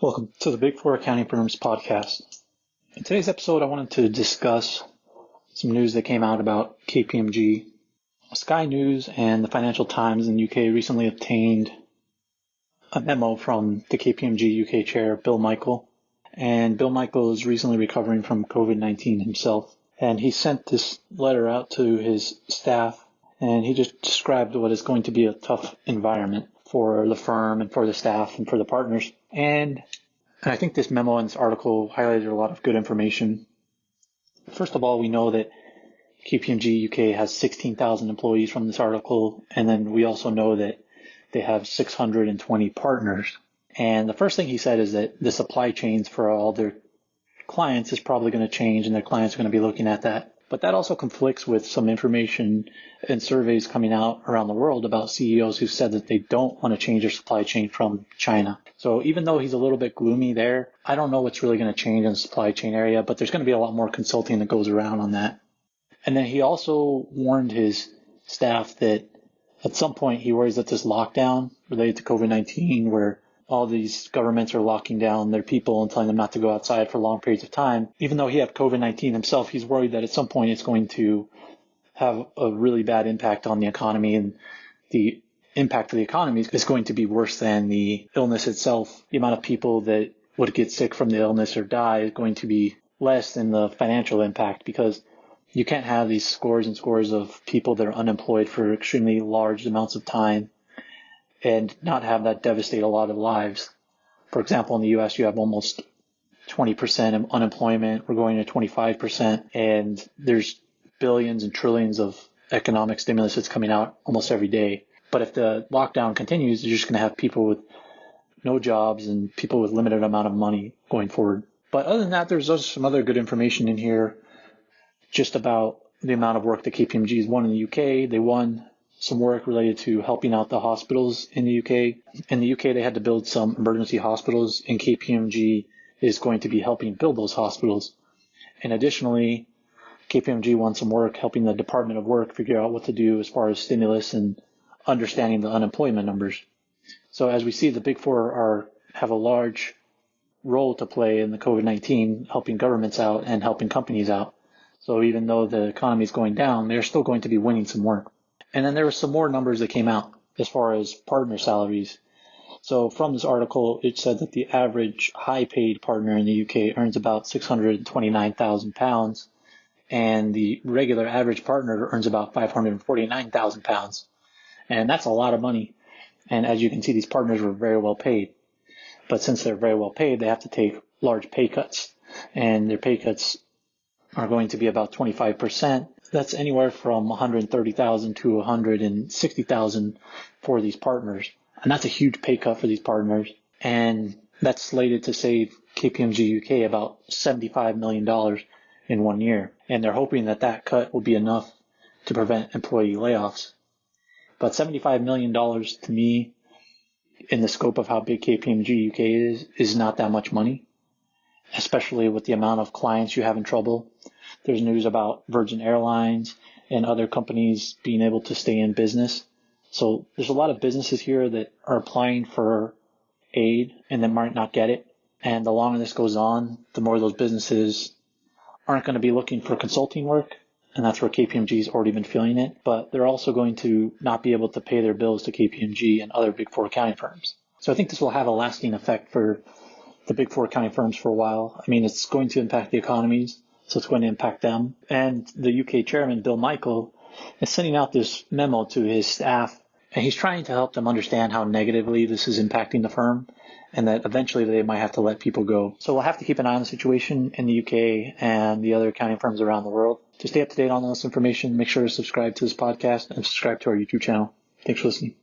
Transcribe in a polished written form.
Welcome to the Big Four Accounting Firms podcast. In today's episode, I wanted to discuss some news that came out about KPMG. Sky News and the Financial Times in the UK recently obtained a memo from the KPMG UK chair, Bill Michael. And Bill Michael is recently recovering from COVID-19 himself. And he sent this letter out to his staff, and he just described what is going to be a tough environment for the firm and for the staff and for the partners. And I think this memo and this article highlighted a lot of good information. First of all, we know that KPMG UK has 16,000 employees from this article, and then we also know that they have 620 partners. And the first thing he said is that the supply chains for all their clients is probably going to change, and their clients are going to be looking at that. But that also conflicts with some information and surveys coming out around the world about CEOs who said that they don't want to change their supply chain from China. So even though he's a little bit gloomy there, I don't know what's really going to change in the supply chain area, but there's going to be a lot more consulting that goes around on that. And then he also warned his staff that at some point he worries that this lockdown related to COVID-19, where all these governments are locking down their people and telling them not to go outside for long periods of time. Even though he had COVID-19 himself, he's worried that at some point it's going to have a really bad impact on the economy, and the impact of the economy is going to be worse than the illness itself. The amount of people that would get sick from the illness or die is going to be less than the financial impact, because you can't have these scores and scores of people that are unemployed for extremely large amounts of time and not have that devastate a lot of lives. For example, in the U.S., you have almost 20% unemployment. We're going to 25%, and there's billions and trillions of economic stimulus that's coming out almost every day. But if the lockdown continues, you're just going to have people with no jobs and people with limited amount of money going forward. But other than that, there's also some other good information in here just about the amount of work that KPMG has won in the UK. They won some work related to helping out the hospitals in the UK. In the UK, they had to build some emergency hospitals, and KPMG is going to be helping build those hospitals. And additionally, KPMG won some work helping the Department of Work figure out what to do as far as stimulus and understanding the unemployment numbers. So as we see, the Big Four have a large role to play in the COVID-19, helping governments out and helping companies out. So even though the economy is going down, they're still going to be winning some work. And then there were some more numbers that came out as far as partner salaries. So from this article, it said that the average high-paid partner in the UK earns about £629,000, and the regular average partner earns about £549,000. And that's a lot of money. And as you can see, these partners were very well paid. But since they're very well paid, they have to take large pay cuts. And their pay cuts are going to be about 25%. That's anywhere from $130,000 to $160,000 for these partners. And that's a huge pay cut for these partners. And that's slated to save KPMG UK about $75 million in 1 year. And they're hoping that that cut will be enough to prevent employee layoffs. But $75 million to me, in the scope of how big KPMG UK is not that much money, especially with the amount of clients you have in trouble. There's news about Virgin Airlines and other companies being able to stay in business. So there's a lot of businesses here that are applying for aid and then might not get it. And the longer this goes on, the more those businesses aren't going to be looking for consulting work. And that's where KPMG's already been feeling it. But they're also going to not be able to pay their bills to KPMG and other Big Four accounting firms. So I think this will have a lasting effect for the Big Four accounting firms for a while. I mean, it's going to impact the economies, so it's going to impact them. And the UK chairman, Bill Michael, is sending out this memo to his staff, and he's trying to help them understand how negatively this is impacting the firm, and that eventually they might have to let people go. So we'll have to keep an eye on the situation in the UK and the other accounting firms around the world. To stay up to date on all this information, make sure to subscribe to this podcast and subscribe to our YouTube channel. Thanks for listening.